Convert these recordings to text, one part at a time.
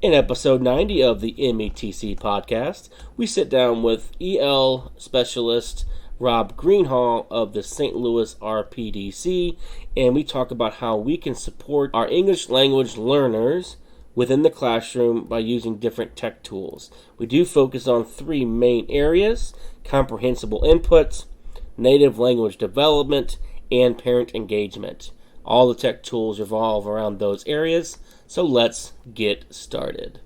In episode 90 of the METC podcast, we sit down with EL specialist Rob Greenhaw of the St. Louis RPDC, and we talk about how we can support our English language learners within the classroom by using different tech tools. We do focus on three main areas: comprehensible input, native language development, and parent engagement. All the tech tools revolve around those areas, so let's get started.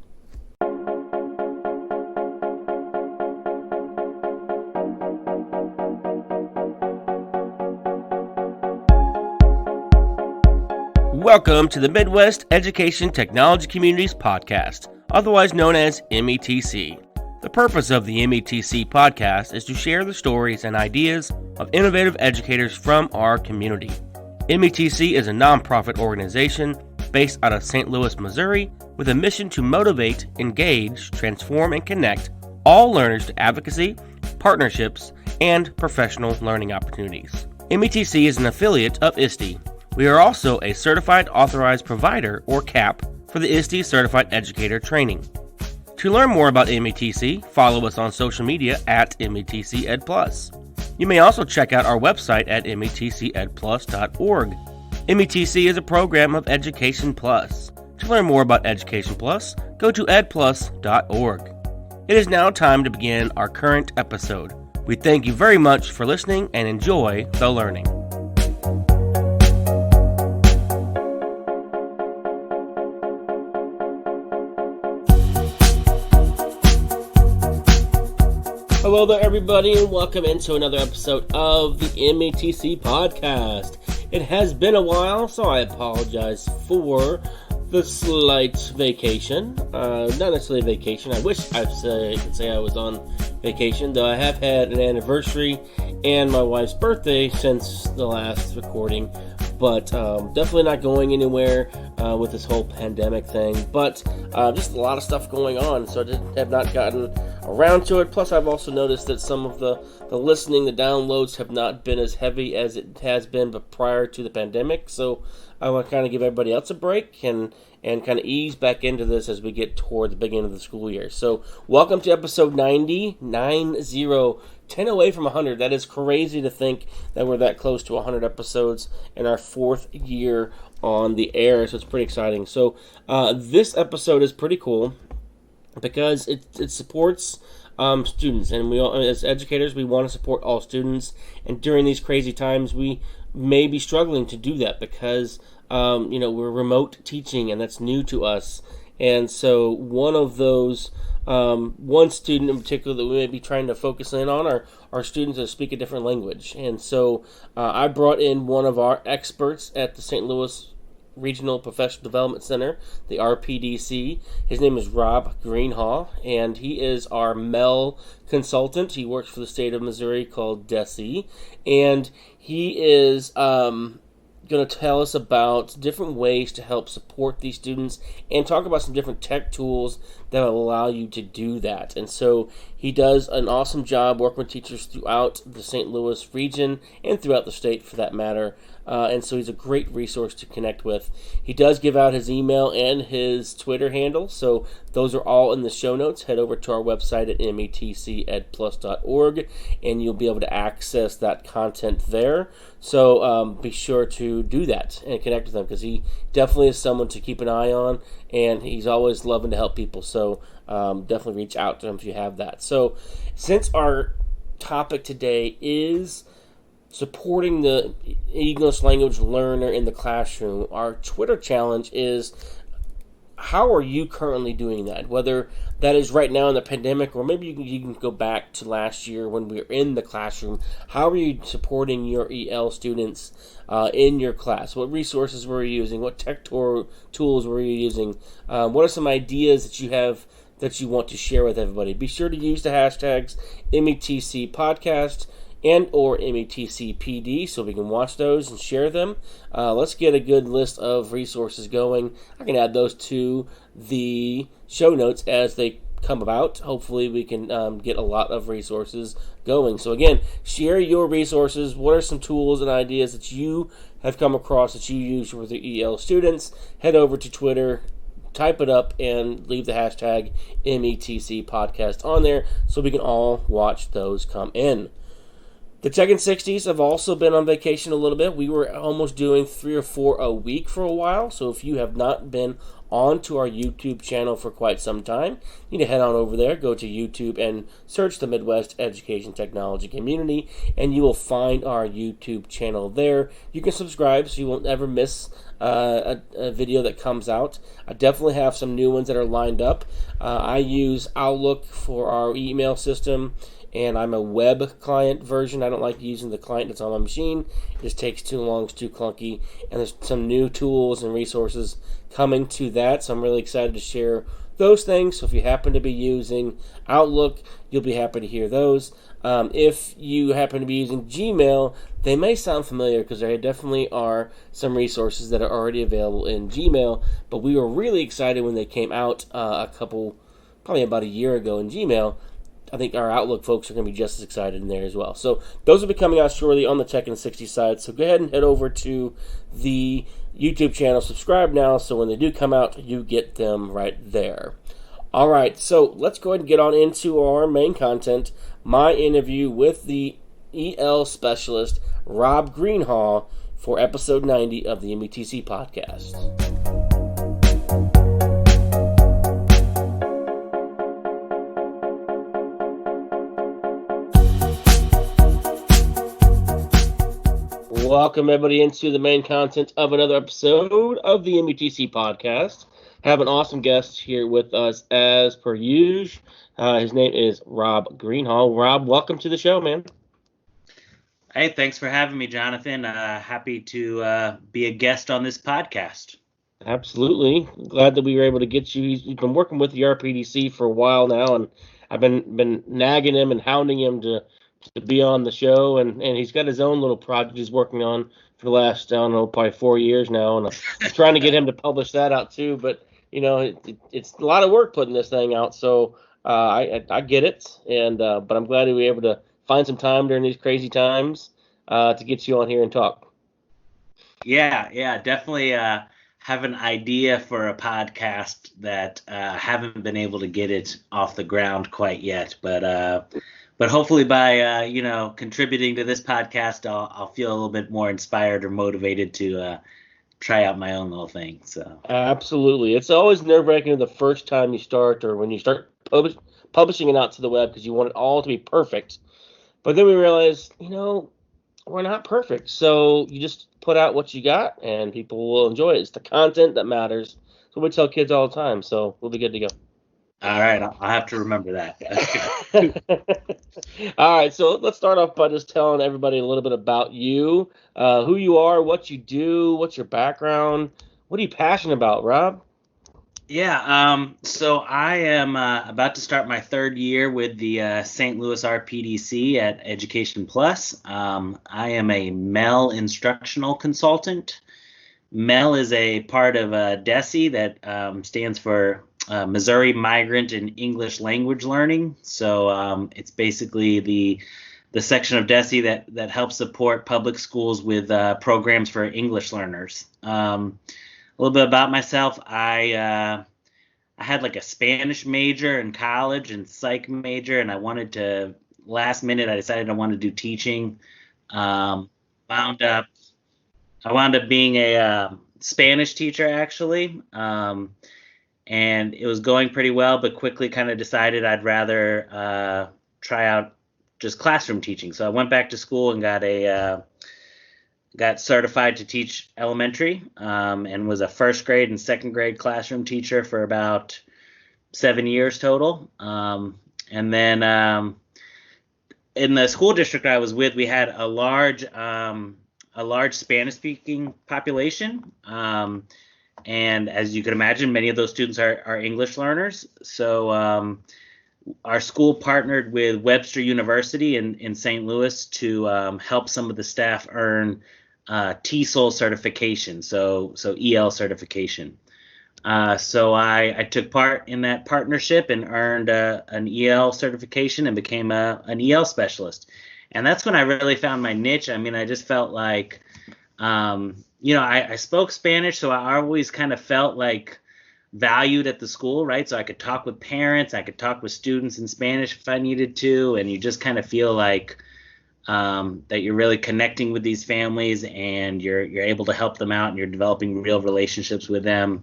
Welcome to the Midwest Education Technology Communities Podcast, otherwise known as METC. The purpose of the METC podcast is to share the stories and ideas of innovative educators from our community. METC is a nonprofit organization based out of St. Louis, Missouri, with a mission to motivate, engage, transform, and connect all learners to advocacy, partnerships, and professional learning opportunities. METC is an affiliate of ISTE. We are also a Certified Authorized Provider, or CAP, for the ISTE Certified Educator Training. To learn more about METC, follow us on social media at METC Ed Plus. You may also check out our website at metcedplus.org. METC is a program of Education Plus. To learn more about Education Plus, go to edplus.org. It is now time to begin our current episode. We thank you very much for listening and enjoy the learning. Hello there, everybody, and welcome into another episode of the METC podcast. It has been a while, so I apologize for the slight vacation. Not necessarily vacation. I wish I could say I was on vacation, though I have had an anniversary and my wife's birthday since the last recording. But definitely not going anywhere with this whole pandemic thing. But just a lot of stuff going on, so I have not gotten around to it. Plus, I've also noticed that some of the listening, the downloads have not been as heavy as it has been but prior to the pandemic. So I want to kind of give everybody else a break and kind of ease back into this as we get toward the beginning of the school year. So welcome to episode 90, 10 away from 100. That is crazy to think that we're that close to 100 episodes in our fourth year on the air, so it's pretty exciting. So this episode is pretty cool because it supports students, and we all, as educators, we want to support all students, and during these crazy times, we may be struggling to do that because we're remote teaching, and that's new to us. And so one of those, one student in particular that we may be trying to focus in on are students that speak a different language. And so I brought in one of our experts at the St. Louis Regional Professional Development Center, the RPDC. His name is Rob Greenhaw, and he is our MEL consultant. He works for the state of Missouri called DESE, and he is going to tell us about different ways to help support these students and talk about some different tech tools that will allow you to do that. And so he does an awesome job working with teachers throughout the St. Louis region and throughout the state for that matter. And so he's a great resource to connect with. He does give out his email and his Twitter handle, so those are all in the show notes. Head over to our website at metcedplus.org, and you'll be able to access that content there. So be sure to do that and connect with him, because he definitely is someone to keep an eye on, and he's always loving to help people. So definitely reach out to him if you have that. So since our topic today is supporting the English language learner in the classroom, our Twitter challenge is, how are you currently doing that? Whether that is right now in the pandemic, or maybe you can go back to last year when we were in the classroom. How are you supporting your EL students in your class? What resources were you using? What tech tools were you using? What are some ideas that you have that you want to share with everybody? Be sure to use the hashtags METC Podcast and or METCPD so we can watch those and share them. Let's get a good list of resources going. I can add those to the show notes as they come about. Hopefully we can get a lot of resources going. So again, share your resources. What are some tools and ideas that you have come across that you use with the EL students? Head over to Twitter type it up and leave the hashtag METC podcast on there so we can all watch those come in. The Tech and 60s have also been on vacation a little bit. We were almost doing 3 or 4 a week for a while. So if you have not been onto our YouTube channel for quite some time, you need to head on over there, go to YouTube and search the Midwest Education Technology Community, and you will find our YouTube channel there. You can subscribe so you won't ever miss a video that comes out. I definitely have some new ones that are lined up. I use Outlook for our email system, and I'm a web client version. I don't like using the client that's on my machine. It just takes too long, it's too clunky, and there's some new tools and resources coming to that, so I'm really excited to share those things. So if you happen to be using Outlook, you'll be happy to hear those. If you happen to be using Gmail, they may sound familiar because there definitely are some resources that are already available in Gmail, but we were really excited when they came out probably about a year ago in Gmail. I think our Outlook folks are going to be just as excited in there as well. So those will be coming out shortly on the Tech and 60 side. So go ahead and head over to the YouTube channel. Subscribe now so when they do come out, you get them right there. All right, so let's go ahead and get on into our main content, my interview with the EL specialist, Rob Greenhaw, for episode 90 of the METC podcast. Welcome, everybody, into the main content of another episode of the METC podcast. Have an awesome guest here with us as per usual. His name is Rob Greenhaw. Rob, welcome to the show, man. Hey, thanks for having me, Jonathan. Happy to be a guest on this podcast. Absolutely. Glad that we were able to get you. You've been working with the RPDC for a while now, and I've been nagging him and hounding him to be on the show, and he's got his own little project he's working on for the last, I don't know, probably 4 years now, and I'm trying to get him to publish that out too, but, you know, it's a lot of work putting this thing out, so I get it, and but I'm glad to be able to find some time during these crazy times to get you on here and talk. Yeah, definitely have an idea for a podcast that haven't been able to get it off the ground quite yet, but hopefully by contributing to this podcast, I'll feel a little bit more inspired or motivated to try out my own little thing. So absolutely, it's always nerve-wracking the first time you start, or when you start publishing it out to the web, because you want it all to be perfect. But then we realize, we're not perfect, so you just put out what you got, and people will enjoy it. It's the content that matters. So we tell kids all the time. So we'll be good to go. All right, I'll have to remember that. All right, so let's start off by just telling everybody a little bit about you, who you are, what you do, what's your background, what are you passionate about, Rob? Yeah, so I am about to start my third year with the St. Louis RPDC at Education Plus. I am a MEL instructional consultant. MEL is a part of DESE that stands for Missouri Migrant and English Language Learning. So it's basically the section of DESE that helps support public schools with programs for English learners. A little bit about myself. I had like a Spanish major in college and psych major, and last minute I decided I wanted to do teaching. I wound up being a Spanish teacher, actually. And it was going pretty well, but quickly kind of decided I'd rather try out just classroom teaching. So I went back to school and got certified to teach elementary, and was a first grade and second grade classroom teacher for about 7 years total. And then in the school district I was with, we had a large Spanish-speaking population. And as you can imagine, many of those students are English learners. So our school partnered with Webster University in St. Louis to help some of the staff earn TESOL certification, so EL certification. So I took part in that partnership and earned an EL certification and became an EL specialist. And that's when I really found my niche. I mean, I just felt like, I spoke Spanish, so I always kind of felt like valued at the school, right? So I could talk with parents, I could talk with students in Spanish if I needed to, and you just kind of feel like that you're really connecting with these families and you're able to help them out and you're developing real relationships with them.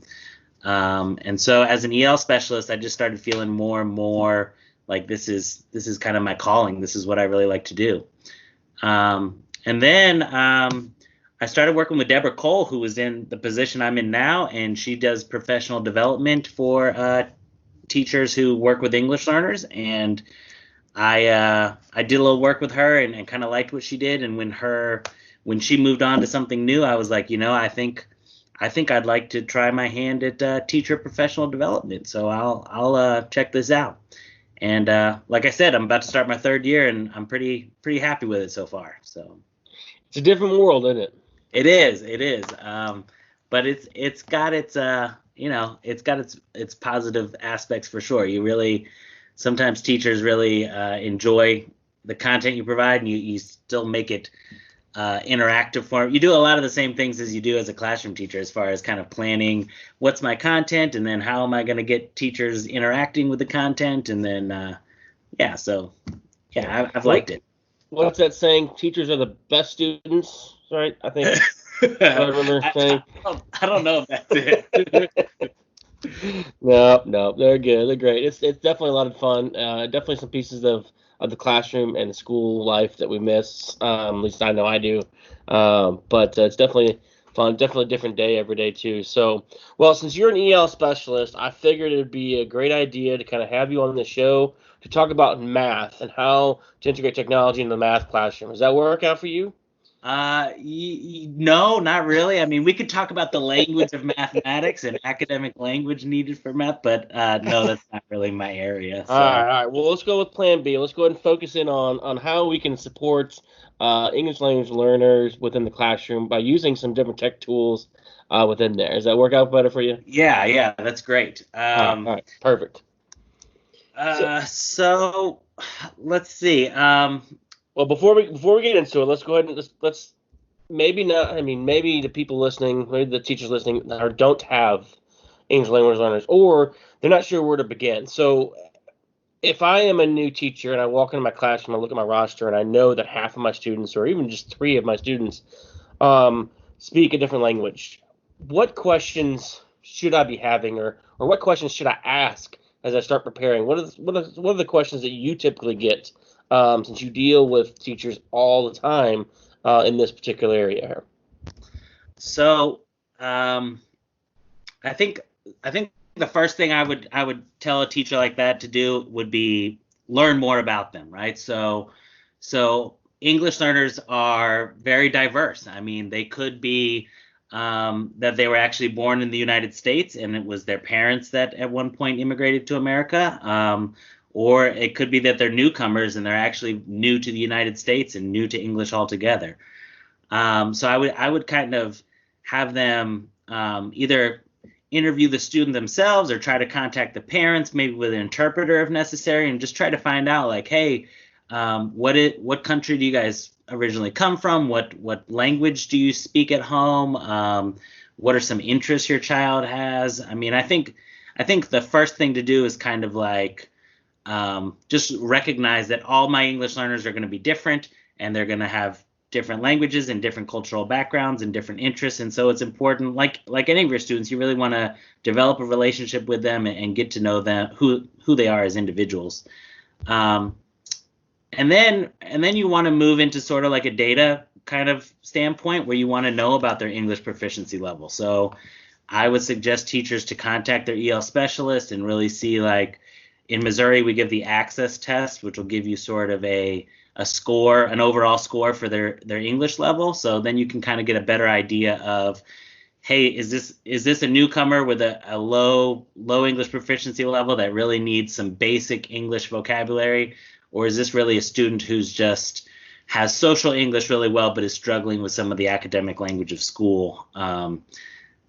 And so as an EL specialist, I just started feeling more and more like this is kind of my calling. This is what I really like to do. And then I started working with Deborah Cole, who was in the position I'm in now, and she does professional development for teachers who work with English learners. And I did a little work with her and kind of liked what she did. And when she moved on to something new, I was like, I think I'd like to try my hand at teacher professional development. So I'll check this out. And like I said, I'm about to start my third year, and I'm pretty happy with it so far. So it's a different world, isn't it? It is. But it's got its positive aspects for sure. Sometimes teachers really enjoy the content you provide, and you still make it interactive for them. You do a lot of the same things as you do as a classroom teacher, as far as kind of planning what's my content, and then how am I going to get teachers interacting with the content, and then I've liked it. What's that saying? Teachers are the best students, right? I think I remember saying. I don't know if that's it. No, they're good. They're great. It's definitely a lot of fun. Definitely some pieces of the classroom and the school life that we miss. At least I know I do. But it's definitely fun. Definitely a different day every day too. So, well, since you're an EL specialist, I figured it'd be a great idea to kind of have you on the show to talk about math and how to integrate technology in the math classroom. Does that work out for you? No, not really. I mean, we could talk about the language of mathematics and academic language needed for math, but no, that's not really my area. So. All right. Well, let's go with Plan B. Let's go ahead and focus in on how we can support English language learners within the classroom by using some different tech tools within there. Does that work out better for you? Yeah, that's great. All right, perfect. So let's see. Well, before we get into it, let's go ahead and let's maybe not. I mean, maybe the people listening, maybe the teachers listening, don't have English language learners, or they're not sure where to begin. So, if I am a new teacher and I walk into my classroom, I look at my roster, and I know that half of my students, or even just 3 of my students, speak a different language, what questions should I be having, or what questions should I ask as I start preparing? What are the questions that you typically get? Since you deal with teachers all the time in this particular area here. So I think the first thing I would tell a teacher like that to do would be learn more about them, right? So English learners are very diverse. I mean, they could be that they were actually born in the United States and it was their parents that at one point immigrated to America. Or it could be that they're newcomers and they're actually new to the United States and new to English altogether. So I would kind of have them either interview the student themselves or try to contact the parents, maybe with an interpreter if necessary, and just try to find out like, hey, what country do you guys originally come from? What language do you speak at home? What are some interests your child has? I mean, I think the first thing to do is kind of like just recognize that all my English learners are going to be different and they're going to have different languages and different cultural backgrounds and different interests. And so it's important, like any of your students, you really want to develop a relationship with them and get to know them, who they are as individuals. And then you want to move into sort of like a data kind of standpoint where you want to know about their English proficiency level. So I would suggest teachers to contact their EL specialist and really see, like, in Missouri, we give the access test, which will give you sort of a score, an overall score for their English level. So then you can kind of get a better idea of, hey, is this a newcomer with a low English proficiency level that really needs some basic English vocabulary? Or is this really a student who's just has social English really well but is struggling with some of the academic language of school?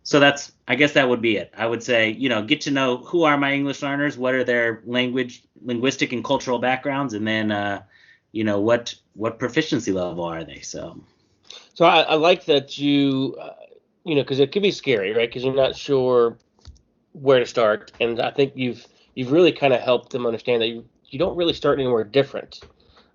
So I guess that would be it. I would say, get to know who are my English learners, what are their linguistic and cultural backgrounds, and then, what proficiency level are they? So I like that you, because it could be scary, right? Because you're not sure where to start, and I think you've really kind of helped them understand that you don't really start anywhere different,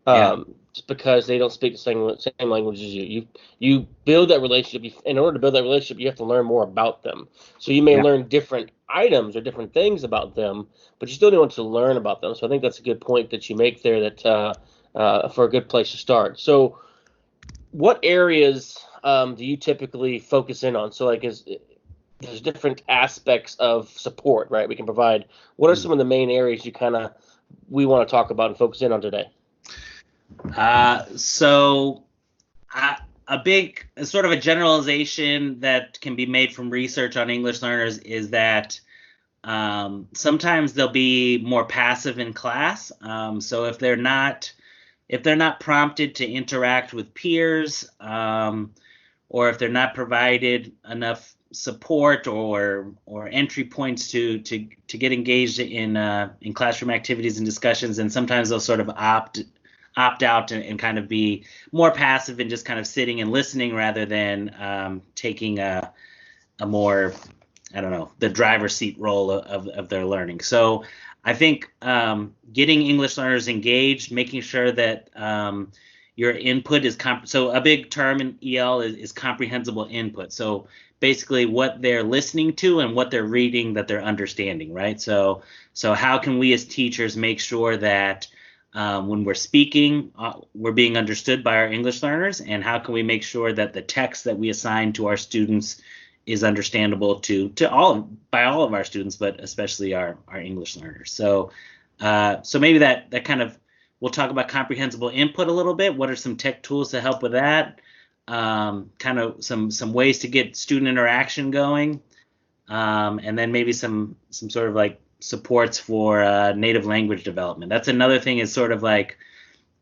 Yeah. just because they don't speak the same language as you. You build that relationship. In order to build that relationship, you have to learn more about them. So you may Yeah. learn different items or different things about them, but you still need to learn about them. So I think that's a good point that you make there. That for a good place to start. So what areas do you typically focus in on? So like there's different aspects of support, right? We can provide. What are some of the main areas we want to talk about and focus in on today? So a big sort of a generalization that can be made from research on English learners is that sometimes they'll be more passive in class. So if they're not prompted to interact with peers, or if they're not provided enough support or entry points to get engaged in classroom activities and discussions, and sometimes they'll sort of opt out and kind of be more passive and just kind of sitting and listening rather than taking a more, I don't know, the driver's seat role of their learning. So I think getting English learners engaged, making sure that your input is so a big term in EL is comprehensible input. So basically what they're listening to and what they're reading that they're understanding, right? So how can we as teachers make sure that when we're speaking, we're being understood by our English learners, and how can we make sure that the text that we assign to our students is understandable by all of our students, but especially our English learners. So maybe that kind of, we'll talk about comprehensible input a little bit. What are some tech tools to help with that? Kind of some ways to get student interaction going, and then maybe some sort of like supports for native language development. That's another thing, is sort of like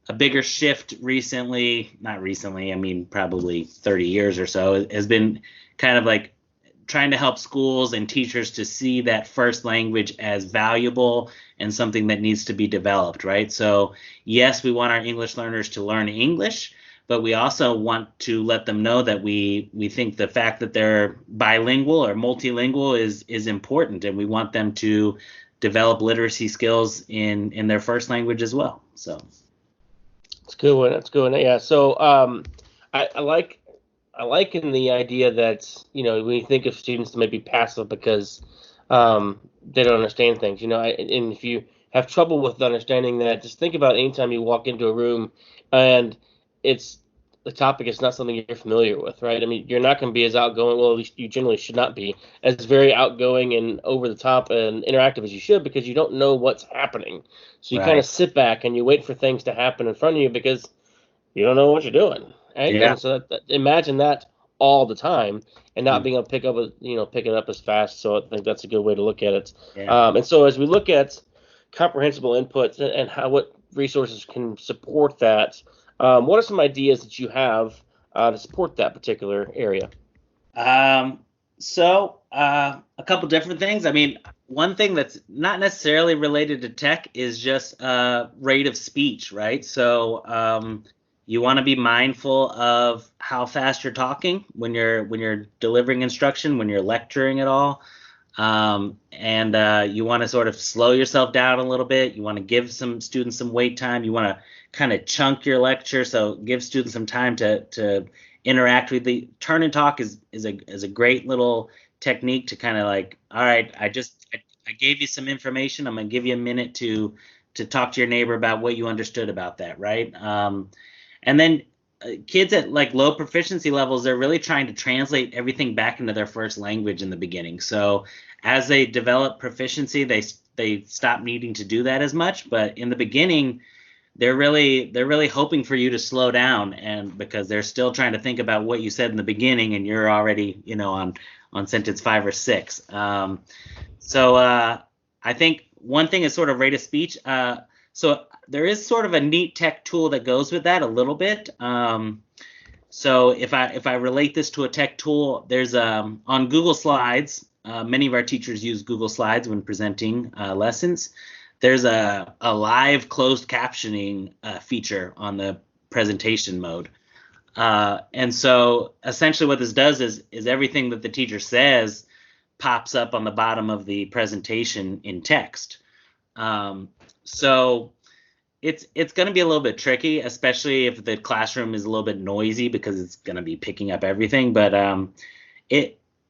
a bigger shift recently, not recently, I mean probably 30 years or so, has been kind of like trying to help schools and teachers to see that first language as valuable and something that needs to be developed, right? So yes, we want our English learners to learn English, but we also want to let them know that we think the fact that they're bilingual or multilingual is important, and we want them to develop literacy skills in their first language as well. So It's a good one. That's a good one. Yeah. So I like in the idea that, when you think of students that may be passive because they don't understand things, and if you have trouble with understanding that, just think about anytime you walk into a room and the topic is not something you're familiar with, right? I mean, you're not going to be as outgoing. Well, at least you generally should not be as very outgoing and over the top and interactive as you should, because you don't know what's happening. So you kind of right. sit back and you wait for things to happen in front of you because you don't know what you're doing, right? Yeah. And so imagine that all the time and not Mm. being able to pick it up as fast. So I think that's a good way to look at it. Yeah. And so as we look at comprehensible inputs and what resources can support that, what are some ideas that you have to support that particular area? A couple different things. I mean, one thing that's not necessarily related to tech is just rate of speech, right? So you want to be mindful of how fast you're talking when you're delivering instruction, when you're lecturing at all. And you want to sort of slow yourself down a little bit. You want to give some students some wait time. You want to kind of chunk your lecture, so give students some time to interact with the turn and talk is a great little technique to kind of like, all right, I gave you some information. I'm gonna give you a minute to talk to your neighbor about what you understood about that, right? And then kids at like low proficiency levels, they're really trying to translate everything back into their first language in the beginning. So as they develop proficiency, they stop needing to do that as much. But in the beginning, they're really hoping for you to slow down, and because they're still trying to think about what you said in the beginning, and you're already on sentence 5 or 6. So I think one thing is sort of rate of speech. So there is sort of a neat tech tool that goes with that a little bit. So if I relate this to a tech tool, there's on Google Slides. Many of our teachers use Google Slides when presenting lessons. There's a live closed captioning feature on the presentation mode. And so essentially what this does is everything that the teacher says, pops up on the bottom of the presentation in text. So it's going to be a little bit tricky, especially if the classroom is a little bit noisy because it's going to be picking up everything. But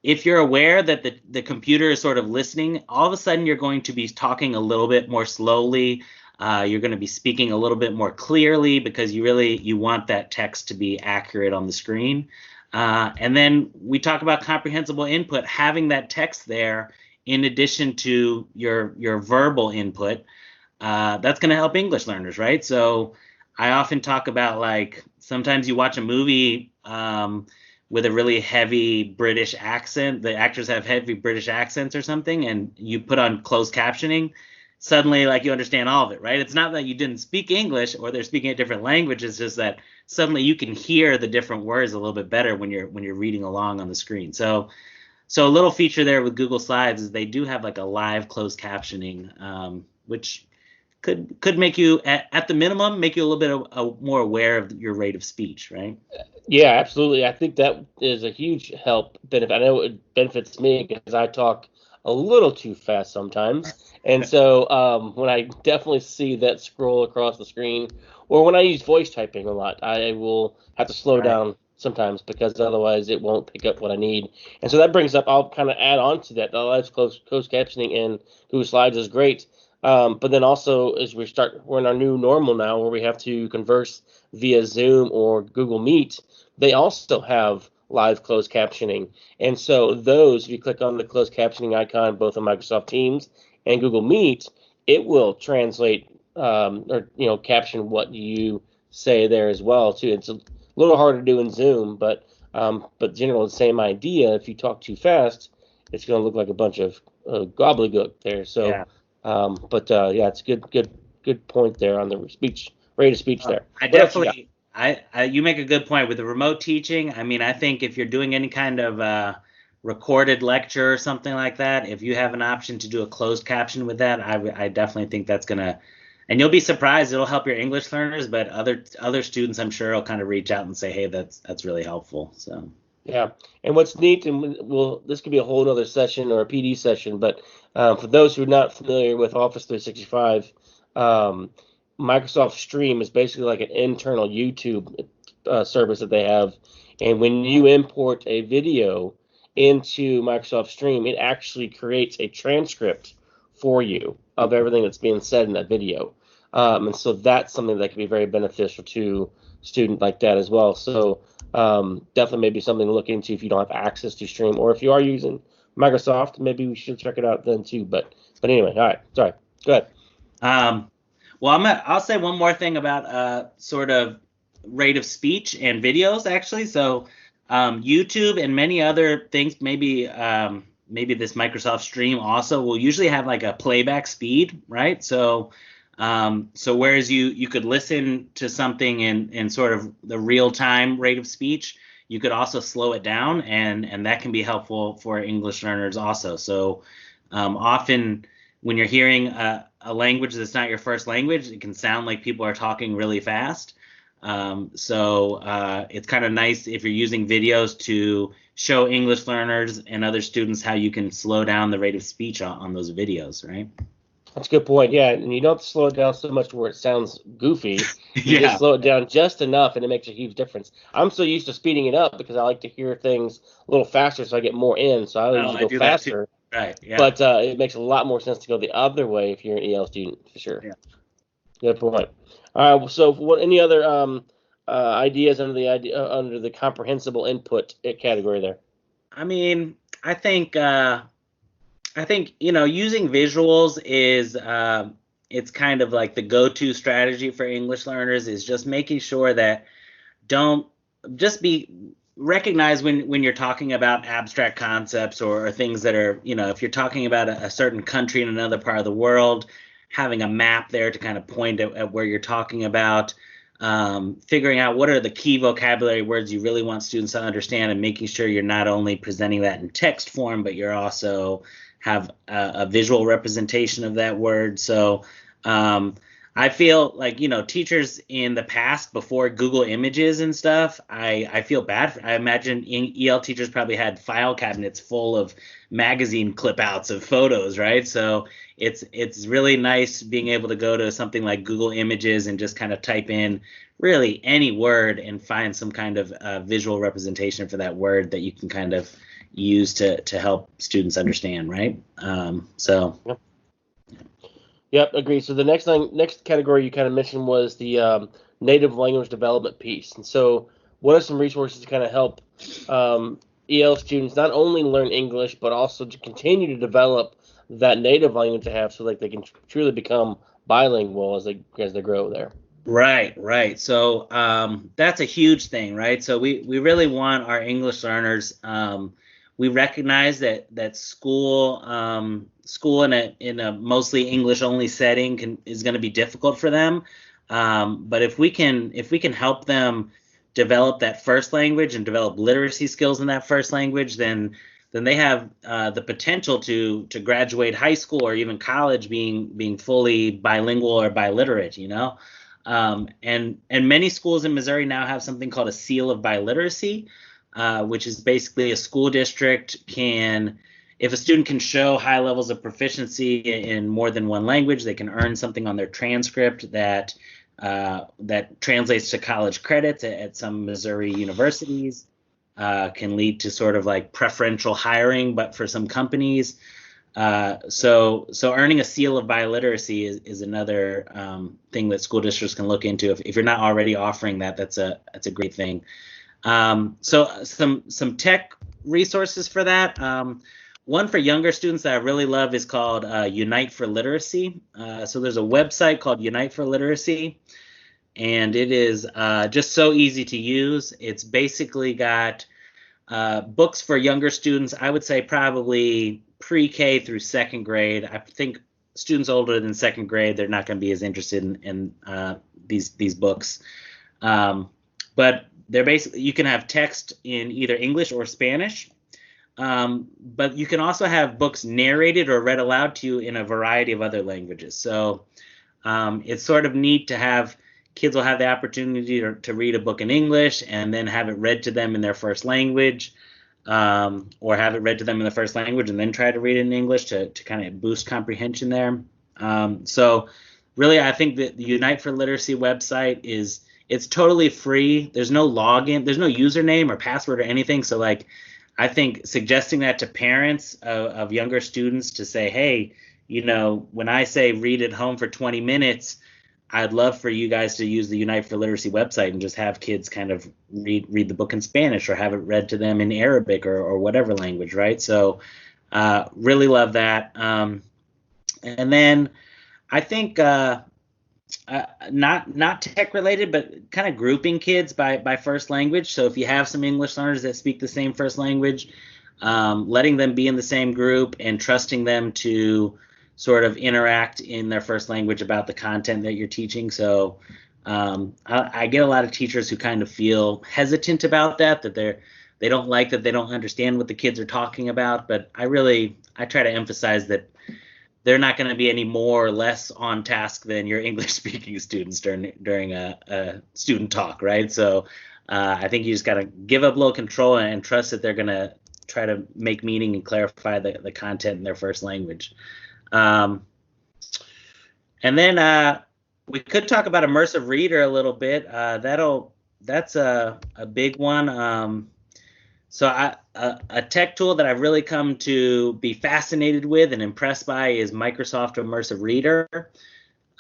if you're aware that the computer is sort of listening, all of a sudden you're going to be talking a little bit more slowly. You're going to be speaking a little bit more clearly because you want that text to be accurate on the screen. And then we talk about comprehensible input, having that text there in addition to your verbal input. That's going to help English learners, right? So I often talk about, like, sometimes you watch a movie with a really heavy British accent. The actors have heavy British accents or something, and you put on closed captioning. Suddenly, like, you understand all of it, right? It's not that you didn't speak English or they're speaking a different language. It's just that suddenly you can hear the different words a little bit better when you're reading along on the screen. So a little feature there with Google Slides is they do have like a live closed captioning, which could make you, at the minimum, make you a little bit more aware of your rate of speech, right? Yeah, absolutely. I think that is a huge benefit. I know it benefits me because I talk a little too fast sometimes. And so when I definitely see that scroll across the screen, or when I use voice typing a lot, I will have to slow down sometimes because otherwise it won't pick up what I need. And so that brings up, I'll kind of add on to that. The live closed captioning in Google Slides is great. But then also, as we're in our new normal now where we have to converse via Zoom or Google Meet, they also have live closed captioning. And so those, if you click on the closed captioning icon, both on Microsoft Teams and Google Meet, it will translate or caption what you say there as well too. It's a little harder to do in Zoom, but generally the same idea. If you talk too fast, it's going to look like a bunch of gobbledygook there. So. Yeah. It's a good point there on the rate of speech there. You make a good point with the remote teaching. I mean, I think if you're doing any kind of recorded lecture or something like that, if you have an option to do a closed caption with that, I definitely think that's gonna, and you'll be surprised, it'll help your English learners, but other students, I'm sure, will kind of reach out and say, hey, that's really helpful. So. Yeah, and what's neat, and this could be a whole other session or a PD session, but for those who are not familiar with Office 365, Microsoft Stream is basically like an internal YouTube service that they have, and when you import a video into Microsoft Stream, it actually creates a transcript for you of everything that's being said in that video, and so that's something that can be very beneficial to a student like that as well. So. Definitely maybe something to look into if you don't have access to Stream, or if you are using Microsoft, maybe we should check it out then too. But anyway, all right, sorry, go ahead. Well, I'll say one more thing about sort of rate of speech and videos actually. So YouTube and many other things, maybe this Microsoft Stream also will usually have like a playback speed, right? So whereas you could listen to something in sort of the real time rate of speech, you could also slow it down, and that can be helpful for English learners also. So often when you're hearing a language that's not your first language, it can sound like people are talking really fast. So it's kind of nice if you're using videos to show English learners and other students how you can slow down the rate of speech on those videos, right? That's a good point. Yeah, and you don't slow it down so much where it sounds goofy. You just slow it down just enough, and it makes a huge difference. I'm so used to speeding it up because I like to hear things a little faster so I get more in. So I usually go faster. Right. Yeah. But it makes a lot more sense to go the other way if you're an EL student, for sure. Yeah. Good point. All right. So, what any other ideas under the comprehensible input category there? I mean, I think using visuals is it's kind of like the go-to strategy for English learners, is just making sure that recognize when you're talking about abstract concepts or things that are, if you're talking about a certain country in another part of the world, having a map there to kind of point at where you're talking about, figuring out what are the key vocabulary words you really want students to understand, and making sure you're not only presenting that in text form, but you're also have a visual representation of that word. So I I feel like, teachers in the past before Google Images and stuff, I feel bad I imagine EL teachers probably had file cabinets full of magazine clip outs of photos, right? So it's really nice being able to go to something like Google Images and just kind of type in really any word and find some kind of visual representation for that word that you can kind of use to help students understand, right? So. Yep. Yep, agree. So the next category you kind of mentioned was the native language development piece. And so, what are some resources to kind of help EL students not only learn English but also to continue to develop that native language to have, so like they can truly become bilingual as they grow there. Right. So that's a huge thing, right? So we really want our English learners. We recognize that school in a mostly English only setting is going to be difficult for them. But if we can help them develop that first language and develop literacy skills in that first language, then they have the potential to graduate high school or even college being fully bilingual or biliterate, and many schools in Missouri now have something called a seal of biliteracy, which is basically a school district if a student can show high levels of proficiency in more than one language, they can earn something on their transcript that translates to college credits at some Missouri universities, can lead to sort of like preferential hiring, but for some companies. So earning a seal of biliteracy is another thing that school districts can look into. If you're not already offering that, that's a great thing. So some tech resources for that. One for younger students that I really love is called Unite for Literacy. So there's a website called Unite for Literacy, and it is just so easy to use. It's basically got books for younger students. I would say probably pre-K through second grade. I think students older than second grade, they're not going to be as interested in these books. But they're basically, you can have text in either English or Spanish. But you can also have books narrated or read aloud to you in a variety of other languages. So it's sort of neat to have kids will have the opportunity to read a book in English and then have it read to them in their first language, or have it read to them in the first language and then try to read it in English to kind of boost comprehension there. So really, I think that the Unite for Literacy website it's totally free. There's no login, there's no username or password or anything. So like, I think suggesting that to parents of younger students to say, hey, when I say read at home for 20 minutes, I'd love for you guys to use the Unite for Literacy website and just have kids kind of read the book in Spanish or have it read to them in Arabic or whatever language, right? So really love that. And then I think not tech related, but kind of grouping kids by first language. So if you have some English learners that speak the same first language, letting them be in the same group and trusting them to sort of interact in their first language about the content that you're teaching. So I get a lot of teachers who kind of feel hesitant about that they don't like that they don't understand what the kids are talking about. But I try to emphasize that they're not going to be any more or less on task than your English speaking students during a student talk, right? So I think you just got to give up a little control and trust that they're going to try to make meaning and clarify the content in their first language. And then we could talk about immersive reader a little bit. That's a big one. So a tech tool that I've really come to be fascinated with and impressed by is Microsoft Immersive Reader.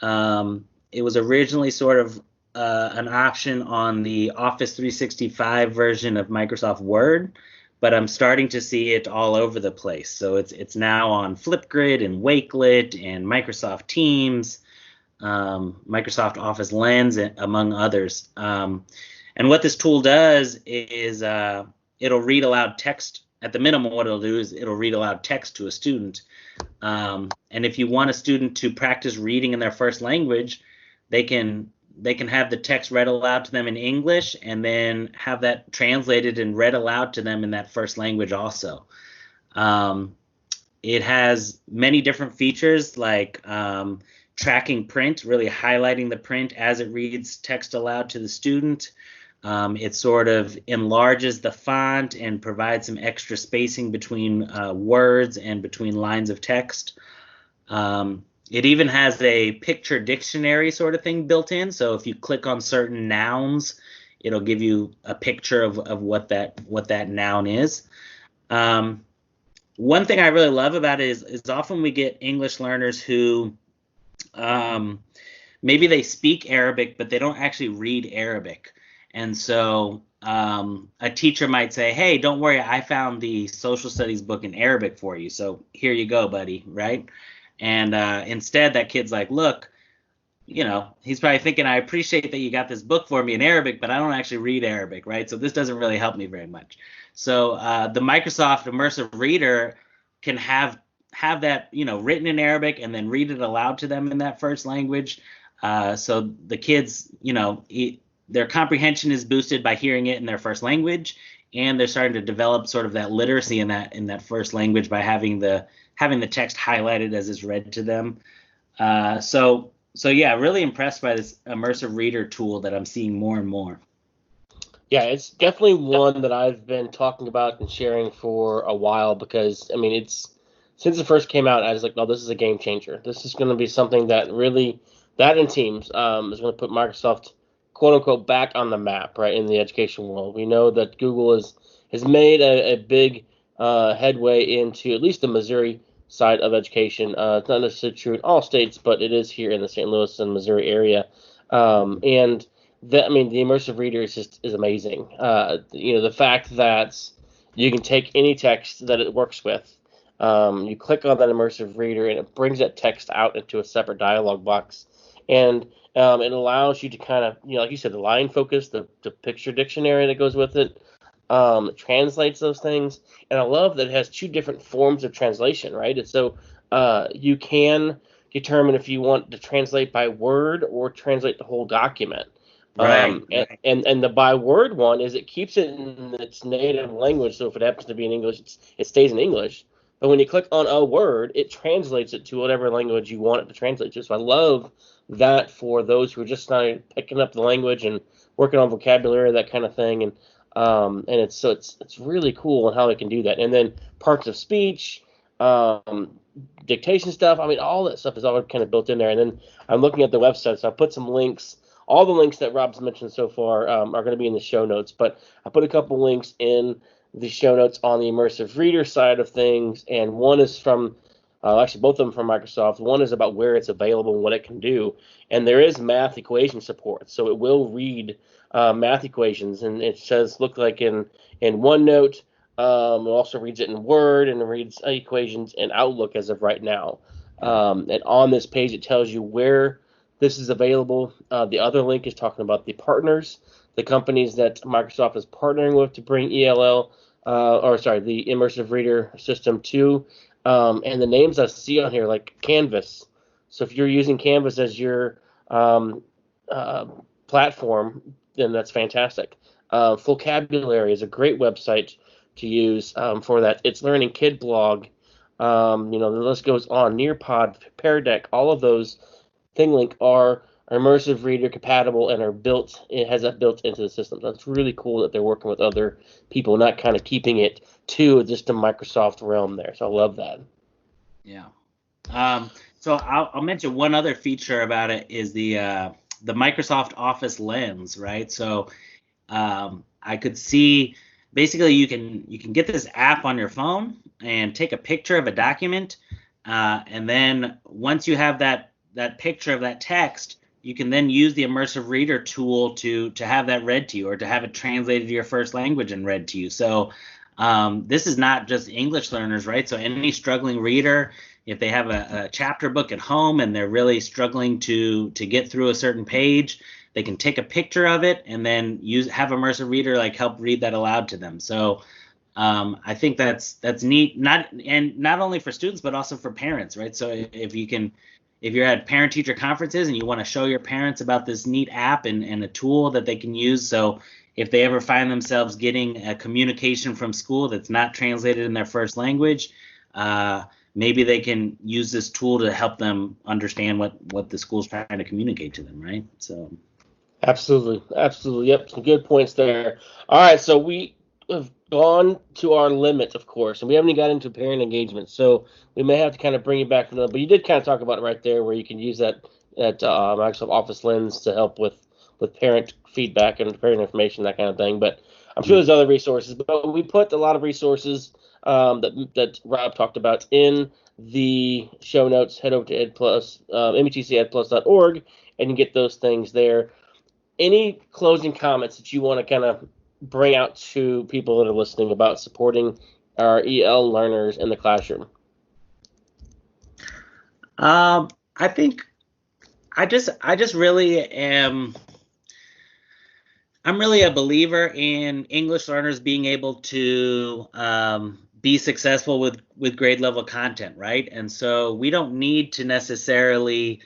It was originally sort of an option on the Office 365 version of Microsoft Word, but I'm starting to see it all over the place. So it's now on Flipgrid and Wakelet and Microsoft Teams, Microsoft Office Lens, among others. And what this tool does is it'll read aloud text. At the minimum, what it'll do is it'll read aloud text to a student. And if you want a student to practice reading in their first language, they can have the text read aloud to them in English and then have that translated and read aloud to them in that first language also. It has many different features like tracking print, really highlighting the print as it reads text aloud to the student. It sort of enlarges the font and provides some extra spacing between words and between lines of text. It even has a picture dictionary sort of thing built in. So if you click on certain nouns, it'll give you a picture of what that noun is. One thing I really love about it is often we get English learners who maybe they speak Arabic, but they don't actually read Arabic. And so a teacher might say, hey, don't worry, I found the social studies book in Arabic for you. So here you go, buddy, right? And instead that kid's like, look, he's probably thinking, I appreciate that you got this book for me in Arabic, but I don't actually read Arabic, right? So this doesn't really help me very much. So the Microsoft Immersive Reader can have that, written in Arabic and then read it aloud to them in that first language. So the kids, their comprehension is boosted by hearing it in their first language, and they're starting to develop sort of that literacy in that first language by having the text highlighted as it's read to them. So yeah, really impressed by this immersive reader tool that I'm seeing more and more. Yeah, it's definitely one that I've been talking about and sharing for a while because, it's since it first came out, I was like, no, this is a game changer. This is going to be something that really, that and Teams, is going to put Microsoft, quote unquote, back on the map, right, in the education world. We know that Google has made a big headway into at least the Missouri side of education. It's not necessarily true in all states, but it is here in the St. Louis and Missouri area. And the immersive reader is amazing. The fact that you can take any text that it works with, you click on that immersive reader and it brings that text out into a separate dialog box, and it allows you to kind of, like you said, the line focus, the picture dictionary that goes with it. It translates those things, and I love that it has two different forms of translation, right? And so you can determine if you want to translate by word or translate the whole document. Right. And the by word one is it keeps it in its native language, so if it happens to be in English, it stays in English. But when you click on a word, it translates it to whatever language you want it to translate to. So I love that for those who are just starting picking up the language and working on vocabulary, that kind of thing. And it's really cool on how they can do that. And then parts of speech, dictation stuff. All that stuff is all kind of built in there. And then I'm looking at the website, so I put some links. All the links that Rob's mentioned so far are going to be in the show notes, but I put a couple links in the show notes on the immersive reader side of things, and one is from, actually both of them from Microsoft. One is about where it's available and what it can do, and there is math equation support, so it will read math equations, and it says, look like in OneNote, it also reads it in Word, and it reads equations in Outlook as of right now. And on this page, it tells you where this is available. The other link is talking about the partners, the companies that Microsoft is partnering with to bring the immersive reader system to. And the names I see on here, like Canvas. So if you're using Canvas as your platform, then that's fantastic. Vocabulary is a great website to use for that. It's Learning Kid Blog. The list goes on. Nearpod, Pear Deck, all of those ThingLink are immersive reader compatible and it has that built into the system. So it's really cool that they're working with other people, not kind of keeping it to just a Microsoft realm there. So I love that. Yeah. So I'll mention one other feature about it is the Microsoft Office Lens, right? So I could see basically you can get this app on your phone and take a picture of a document, and then once you have that picture of that text, you can then use the immersive reader tool to have that read to you, or to have it translated to your first language and read to you. So this is not just English learners, right? So any struggling reader, if they have a chapter book at home and they're really struggling to get through a certain page, they can take a picture of it and then have immersive reader help read that aloud to them. So I think that's neat, not only for students but also for parents, right? So if you're at parent-teacher conferences and you want to show your parents about this neat app and a tool that they can use, so if they ever find themselves getting a communication from school that's not translated in their first language, maybe they can use this tool to help them understand what the school's trying to communicate to them, right? So Absolutely. Absolutely. Yep. Some good points there. All right. So we have gone to our limit, of course, and we haven't even got into parent engagement. So we may have to kind of bring you back from that. But you did kind of talk about it right there, where you can use that Microsoft Office Lens to help with parent feedback and parent information, that kind of thing. But I'm sure there's other resources. But we put a lot of resources that Rob talked about in the show notes. Head over to EdPlus, METCEdPlus.org, and you get those things there. Any closing comments that you want to kind of bring out to people that are listening about supporting our EL learners in the classroom? I think I just really am. I'm really a believer in English learners being able to be successful with grade level content, right? And so we don't need to necessarily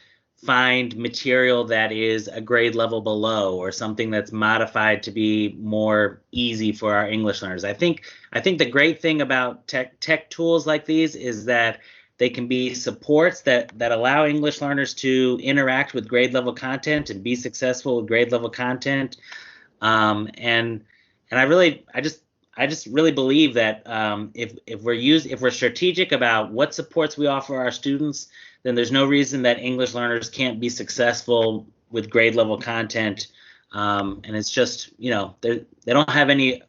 find material that is a grade level below or something that's modified to be more easy for our English learners. I think the great thing about tech tools like these is that they can be supports that allow English learners to interact with grade level content and be successful with grade level content. And I just really believe that if we're strategic about what supports we offer our students, then there's no reason that English learners can't be successful with grade level content. And it's just, they don't have any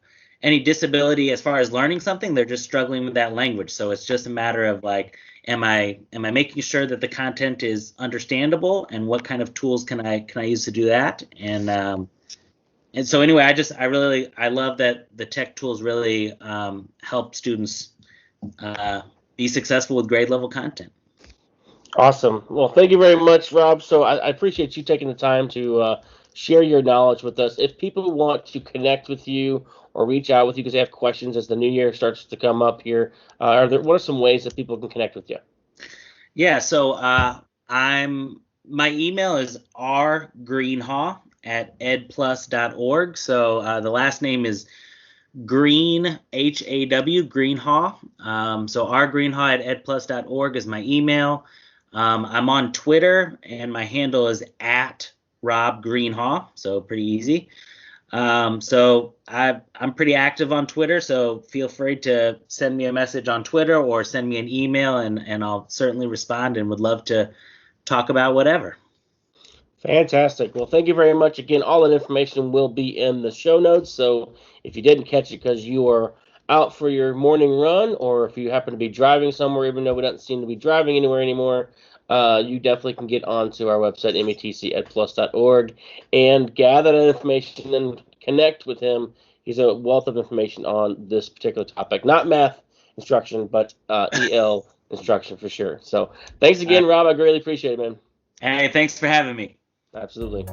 disability as far as learning something. They're just struggling with that language. So it's just a matter of like, am I making sure that the content is understandable, and what kind of tools can I use to do that? And so anyway, I love that the tech tools really help students be successful with grade level content. Awesome. Well, thank you very much, Rob. So I appreciate you taking the time to share your knowledge with us. If people want to connect with you or reach out with you because they have questions as the new year starts to come up here, what are some ways that people can connect with you? Yeah, so my email is rgreenhaw@edplus.org. So the last name is Green, Haw, Greenhaw. So rgreenhaw@edplus.org is my email. I'm on Twitter, and my handle is @Rob Greenhaw, so pretty easy. So I'm pretty active on Twitter, so feel free to send me a message on Twitter or send me an email, and I'll certainly respond and would love to talk about whatever. Fantastic. Well, thank you very much. Again, all that information will be in the show notes, so if you didn't catch it because you are out for your morning run, or if you happen to be driving somewhere, even though we don't seem to be driving anywhere anymore, you definitely can get onto our website, METCEdplus.org, and gather that information and connect with him. He's a wealth of information on this particular topic. Not math instruction, but EL instruction for sure. So thanks again, Rob. I greatly appreciate it, man. Hey, thanks for having me. Absolutely.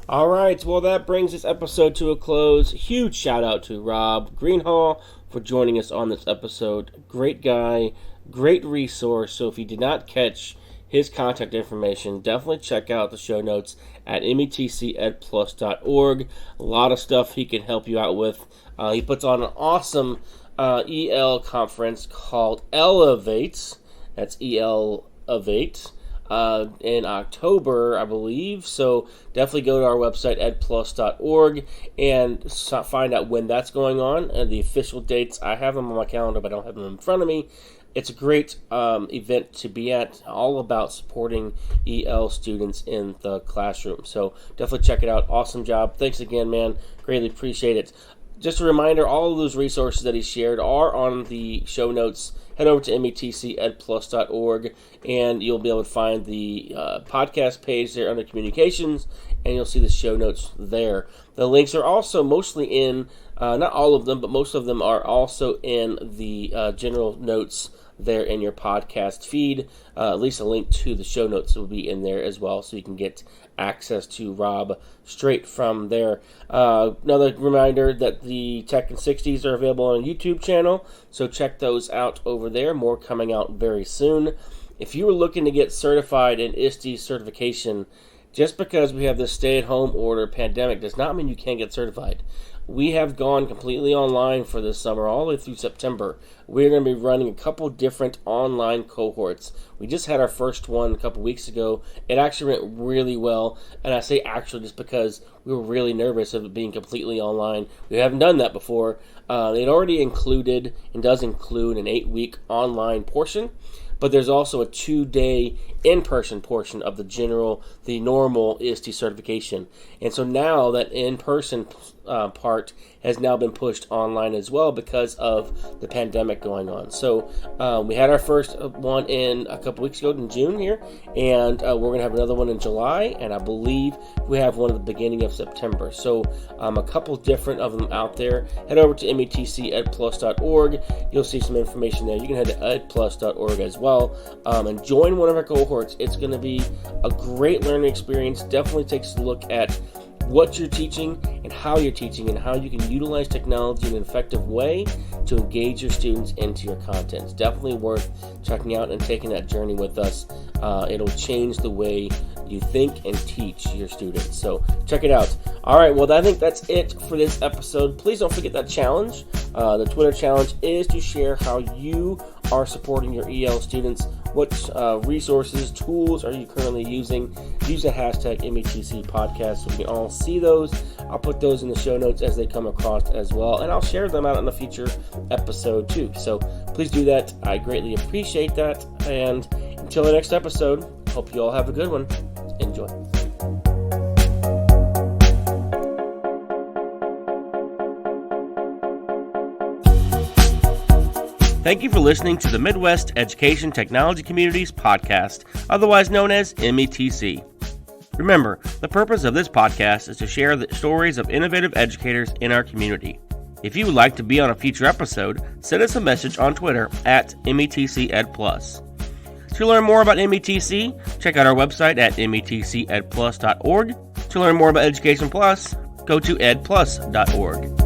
All right, well, that brings this episode to a close. Huge shout out to Rob Greenhaw for joining us on this episode. Great guy, great resource. So if you did not catch his contact information, definitely check out the show notes at METCEdplus.org. A lot of stuff he can help you out with. He puts on an awesome EL conference called Elevate. That's Elevate. In October, I believe. So definitely go to our website, edplus.org, and find out when that's going on and the official dates. I have them on my calendar, but I don't have them in front of me. It's a great event to be at, all about supporting EL students in the classroom. So definitely check it out. Awesome job. Thanks again, man. Greatly appreciate it. Just a reminder, all of those resources that he shared are on the show notes. Head over to METCEdplus.org, and you'll be able to find the podcast page there under communications, and you'll see the show notes there. The links are also mostly in, not all of them, but most of them are also in the general notes there in your podcast feed. At least a link to the show notes will be in there as well, so you can get access to Rob straight from there. Another reminder that the Tech in 60s are available on a YouTube channel, so check those out over there. More coming out very soon. if you were looking to get certified in ISTE certification, just because we have this stay-at-home order pandemic does not mean you can't get certified. We have gone completely online for this summer, all the way through September. We're going to be running a couple different online cohorts. We just had our first one a couple weeks ago. It actually went really well, and I say actually just because we were really nervous of it being completely online. We haven't done that before. It already included and does include an 8-week online portion, but there's also a 2-day in-person portion of the normal ISTE certification. And so now that in-person part has now been pushed online as well because of the pandemic going on. So we had our first one in a couple weeks ago in June here, and we're going to have another one in July, and I believe we have one at the beginning of September. So a couple different of them out there. Head over to METCEdplus.org. You'll see some information there. You can head to edplus.org as well and join one of our cohorts. It's going to be a great learning experience. Definitely takes a look at what you're teaching and how you're teaching and how you can utilize technology in an effective way to engage your students into your content. It's definitely worth checking out and taking that journey with us. It'll change the way you think and teach your students. So check it out. All right, well, I think that's it for this episode. Please don't forget that challenge. The Twitter challenge is to share how you are supporting your EL students. What resources, tools are you currently using? Use the hashtag METC podcast so we can all see those. I'll put those in the show notes as they come across as well, and I'll share them out in a future episode too. So please do that. I greatly appreciate that. And until the next episode, hope you all have a good one. Enjoy. Thank you for listening to the Midwest Education Technology Community's podcast, otherwise known as METC. Remember, the purpose of this podcast is to share the stories of innovative educators in our community. If you would like to be on a future episode, send us a message on Twitter at METCEdPlus. To learn more about METC, check out our website at METCEdplus.org. To learn more about Education Plus, go to edplus.org.